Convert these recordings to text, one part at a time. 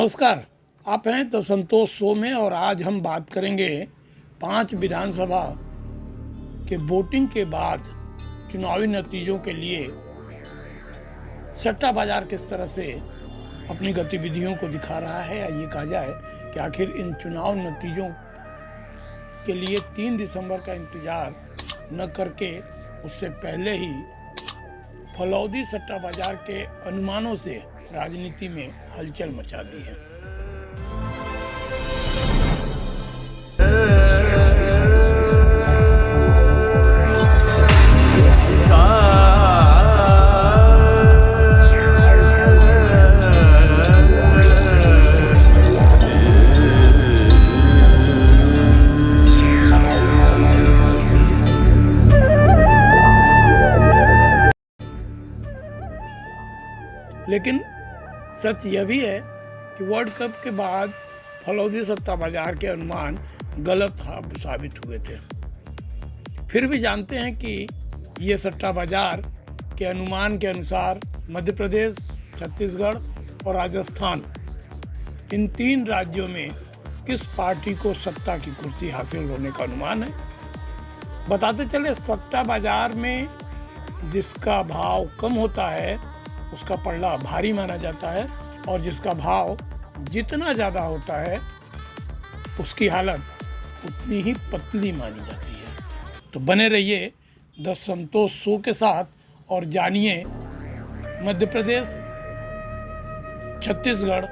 नमस्कार, आप हैं द संतोष शो में और आज हम बात करेंगे 5 विधानसभा के वोटिंग के बाद चुनावी नतीजों के लिए सट्टा बाजार किस तरह से अपनी गतिविधियों को दिखा रहा है, या ये कहा जाए कि आखिर इन चुनाव नतीजों के लिए 3 दिसंबर का इंतज़ार न करके उससे पहले ही फलौदी सट्टा बाजार के अनुमानों से राजनीति में हलचल मचा दी है। लेकिन सच यह भी है कि वर्ल्ड कप के बाद फलौदी सट्टा बाजार के अनुमान गलत साबित हुए थे। फिर भी जानते हैं कि ये सट्टा बाजार के अनुमान के अनुसार मध्य प्रदेश, छत्तीसगढ़ और राजस्थान, इन 3 राज्यों में किस पार्टी को सत्ता की कुर्सी हासिल होने का अनुमान है। बताते चले, सट्टा बाजार में जिसका भाव कम होता है उसका पल्ला भारी माना जाता है, और जिसका भाव जितना ज़्यादा होता है उसकी हालत उतनी ही पतली मानी जाती है। तो बने रहिए द संतोष शो के साथ और जानिए मध्य प्रदेश, छत्तीसगढ़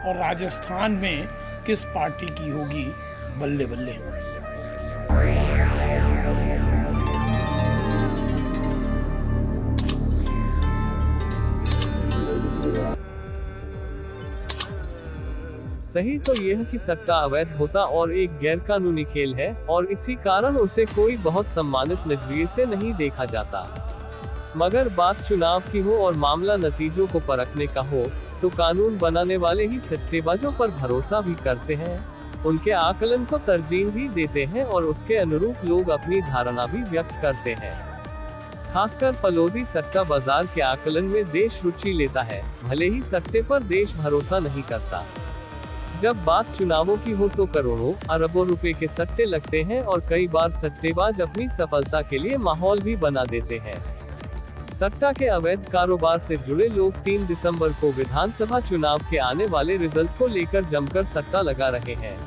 और राजस्थान में किस पार्टी की होगी बल्ले बल्ले। सही तो यह कि सट्टा अवैध होता और एक गैरकानूनी खेल है, और इसी कारण उसे कोई बहुत सम्मानित नजरिए से नहीं देखा जाता। मगर बात चुनाव की हो और मामला नतीजों को परखने का हो, तो कानून बनाने वाले ही सट्टेबाजों पर भरोसा भी करते हैं, उनके आकलन को तरजीह भी देते हैं और उसके अनुरूप लोग अपनी धारणा भी व्यक्त करते हैं। खासकर फलौदी सट्टा बाजार के आकलन में देश रुचि लेता है, भले ही सट्टे पर देश भरोसा नहीं करता। जब बात चुनावों की हो तो करोड़ों अरबों रुपए के सट्टे लगते हैं और कई बार सट्टेबाज अपनी सफलता के लिए माहौल भी बना देते हैं। सट्टा के अवैध कारोबार से जुड़े लोग 3 दिसंबर को विधानसभा चुनाव के आने वाले रिजल्ट को लेकर जमकर सट्टा लगा रहे हैं।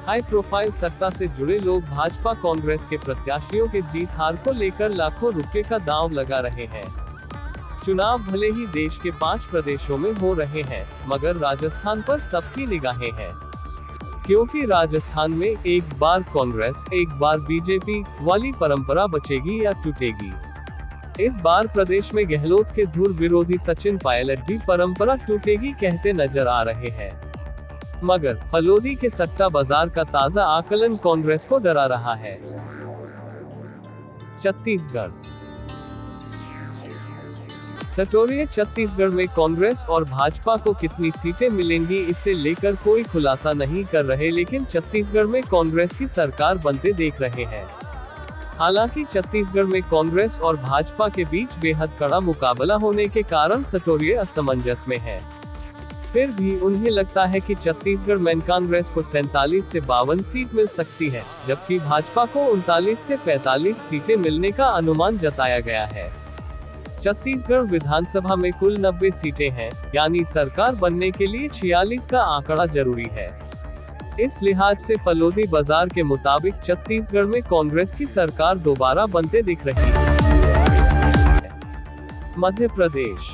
हाई प्रोफाइल सट्टा से जुड़े लोग भाजपा कांग्रेस के प्रत्याशियों के जीत हार को लेकर लाखों रुपए का दांव लगा रहे हैं। चुनाव भले ही देश के 5 प्रदेशों में हो रहे हैं, मगर राजस्थान पर सबकी निगाहें हैं, क्योंकि राजस्थान में एक बार कांग्रेस एक बार बीजेपी वाली परंपरा बचेगी या टूटेगी। इस बार प्रदेश में गहलोत के धुर विरोधी सचिन पायलट भी परंपरा टूटेगी कहते नजर आ रहे हैं। मगर फलौदी के सट्टा बाजार का ताजा आकलन कांग्रेस को डरा रहा है। छत्तीसगढ़ सटोरिये छत्तीसगढ़ में कांग्रेस और भाजपा को कितनी सीटें मिलेंगी इसे लेकर कोई खुलासा नहीं कर रहे, लेकिन छत्तीसगढ़ में कांग्रेस की सरकार बनते देख रहे हैं। हालांकि छत्तीसगढ़ में कांग्रेस और भाजपा के बीच बेहद कड़ा मुकाबला होने के कारण सटोरिये असमंजस में हैं। फिर भी उन्हें लगता है कि छत्तीसगढ़ में कांग्रेस को 47 से 52 सीट मिल सकती है, जबकि भाजपा को 39 से 45 सीटें मिलने का अनुमान जताया गया है। छत्तीसगढ़ विधानसभा में कुल 90 सीटें हैं, यानी सरकार बनने के लिए 46 का आंकड़ा जरूरी है। इस लिहाज से फलौदी बाजार के मुताबिक छत्तीसगढ़ में कांग्रेस की सरकार दोबारा बनते दिख रही है। मध्य प्रदेश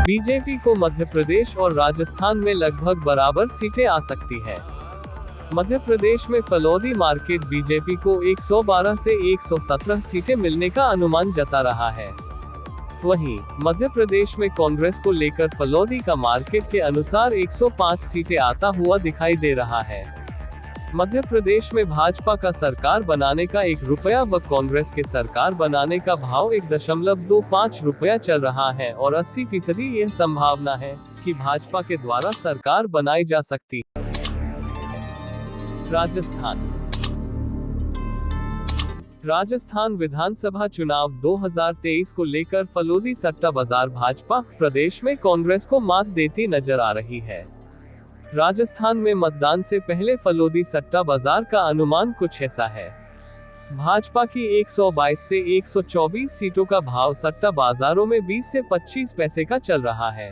बीजेपी को मध्य प्रदेश और राजस्थान में लगभग बराबर सीटें आ सकती हैं। मध्य प्रदेश में फलौदी मार्केट बीजेपी को 112 से 117 सीटें मिलने का अनुमान जता रहा है। वहीं मध्य प्रदेश में कांग्रेस को लेकर फलौदी का मार्केट के अनुसार 105 सीटें आता हुआ दिखाई दे रहा है। मध्य प्रदेश में भाजपा का सरकार बनाने का 1 रुपया व कांग्रेस के सरकार बनाने का भाव 1.25 रुपया चल रहा है, और 80% यह संभावना है कि भाजपा के द्वारा सरकार बनाई जा सकती है। राजस्थान राजस्थान विधानसभा चुनाव 2023 को लेकर फलोदी सट्टा बाजार भाजपा प्रदेश में कांग्रेस को मात देती नजर आ रही है। राजस्थान में मतदान से पहले फलोदी सट्टा बाजार का अनुमान कुछ ऐसा है। भाजपा की 122 से 124 सीटों का भाव सट्टा बाजारों में 20 से 25 पैसे का चल रहा है,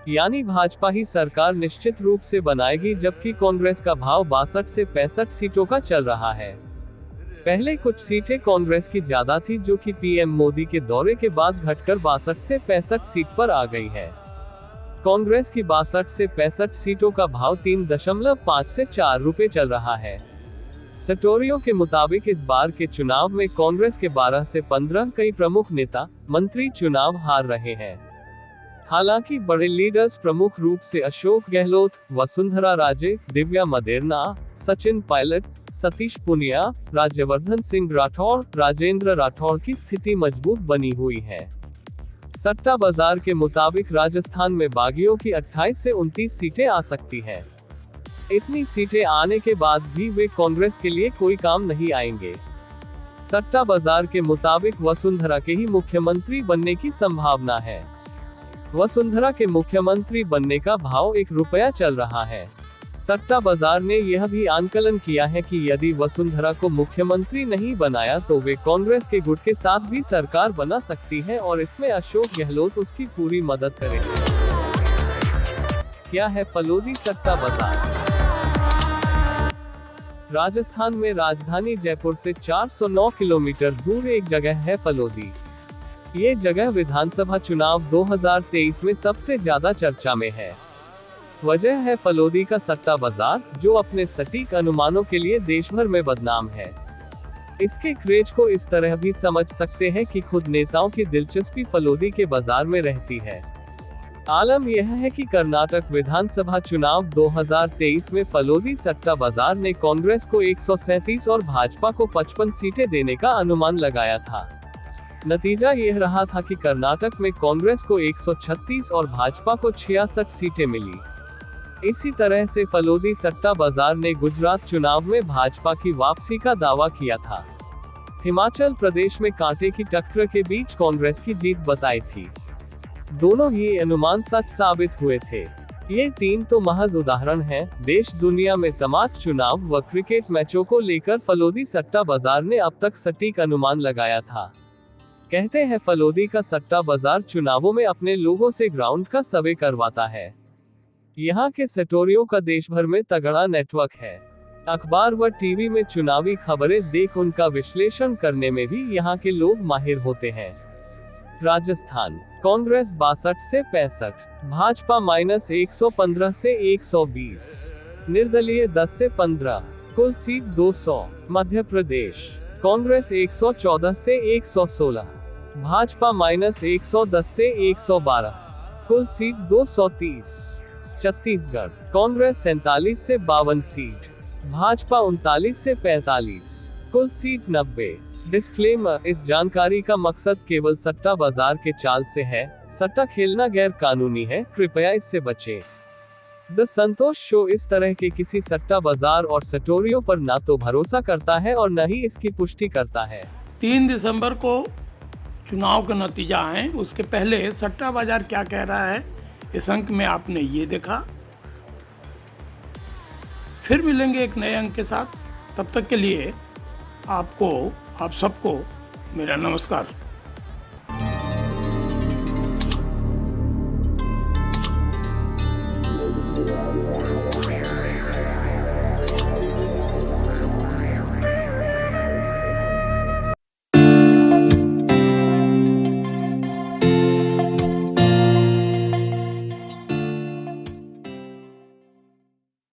यानी भाजपा ही सरकार निश्चित रूप से बनाएगी, जबकि कांग्रेस का भाव 62 से 65 सीटों का चल रहा है। पहले कुछ सीटें कांग्रेस की ज्यादा थी, जो कि पीएम मोदी के दौरे के बाद घटकर 62 से 65 सीट पर आ गई है। कांग्रेस की 62 से 65 सीटों का भाव 3.5 से 4 रुपए चल रहा है। सटोरियों के मुताबिक इस बार के चुनाव में कांग्रेस के 12 से 15 कई प्रमुख नेता मंत्री चुनाव हार रहे हैं। हालांकि बड़े लीडर्स प्रमुख रूप से अशोक गहलोत, वसुंधरा राजे, दिव्या मदेरना, सचिन पायलट, सतीश पुनिया, राज्यवर्धन सिंह राठौड़, राजेंद्र राठौड़ की स्थिति मजबूत बनी हुई है। सट्टा बाजार के मुताबिक राजस्थान में बागियों की 28 से 29 सीटें आ सकती हैं। इतनी सीटें आने के बाद भी वे कांग्रेस के लिए कोई काम नहीं आएंगे। सट्टा बाजार के मुताबिक वसुंधरा के ही मुख्यमंत्री बनने की संभावना है। वसुंधरा के मुख्यमंत्री बनने का भाव 1 रुपया चल रहा है। सट्टा बाजार ने यह भी आंकलन किया है कि यदि वसुंधरा को मुख्यमंत्री नहीं बनाया तो वे कांग्रेस के गुट के साथ भी सरकार बना सकती है और इसमें अशोक गहलोत उसकी पूरी मदद करेंगे। क्या है फलोदी सट्टा बाजार? राजस्थान में राजधानी जयपुर से 409 किलोमीटर दूर एक जगह है फलोदी। ये जगह विधानसभा चुनाव 2023 में सबसे ज्यादा चर्चा में है। वजह है फलोदी का सट्टा बाजार, जो अपने सटीक अनुमानों के लिए देश भर में बदनाम है। इसके क्रेज को इस तरह भी समझ सकते हैं कि खुद नेताओं की दिलचस्पी फलोदी के बाजार में रहती है। आलम यह है कि कर्नाटक विधानसभा चुनाव 2023 में फलोदी सट्टा बाजार ने कांग्रेस को 137 और भाजपा को 55 सीटें देने का अनुमान लगाया था। नतीजा यह रहा था कि कर्नाटक में कांग्रेस को 136 और भाजपा को 66 सीटें मिली। इसी तरह से फलोदी सट्टा बाजार ने गुजरात चुनाव में भाजपा की वापसी का दावा किया था। हिमाचल प्रदेश में कांटे की टक्कर के बीच कांग्रेस की जीत बताई थी। दोनों ही अनुमान सच साबित हुए थे। ये 3 तो महज उदाहरण हैं। देश दुनिया में तमाम चुनाव व क्रिकेट मैचों को लेकर फलोदी सट्टा बाजार ने अब तक सटीक अनुमान लगाया था। कहते हैं फलोदी का सट्टा बाजार चुनावों में अपने लोगों से ग्राउंड का सर्वे करवाता है। यहाँ के सटोरियों का देश भर में तगड़ा नेटवर्क है। अखबार व टीवी में चुनावी खबरें देख उनका विश्लेषण करने में भी यहाँ के लोग माहिर होते हैं। राजस्थान कांग्रेस 62 से 65, भाजपा -115 से 120, निर्दलीय 10 से 15, कुल सीट 200। मध्य प्रदेश कांग्रेस 114 से 116, भाजपा -110 से 112, कुल सीट 230। छत्तीसगढ़ कांग्रेस 47 से 52 सीट, भाजपा 39 से 45, कुल सीट 90। डिस्क्लेमर, इस जानकारी का मकसद केवल सट्टा बाजार के चाल से है। सट्टा खेलना गैर कानूनी है, कृपया इससे बचें। द संतोष शो इस तरह के किसी सट्टा बाजार और सटोरियों पर ना तो भरोसा करता है और न ही इसकी पुष्टि करता है। 3 दिसंबर को चुनाव का नतीजा आए, उसके पहले सट्टा बाजार क्या कह रहा है इस अंक में आपने ये देखा। फिर मिलेंगे एक नए अंक के साथ। तब तक के लिए आप सबको मेरा नमस्कार।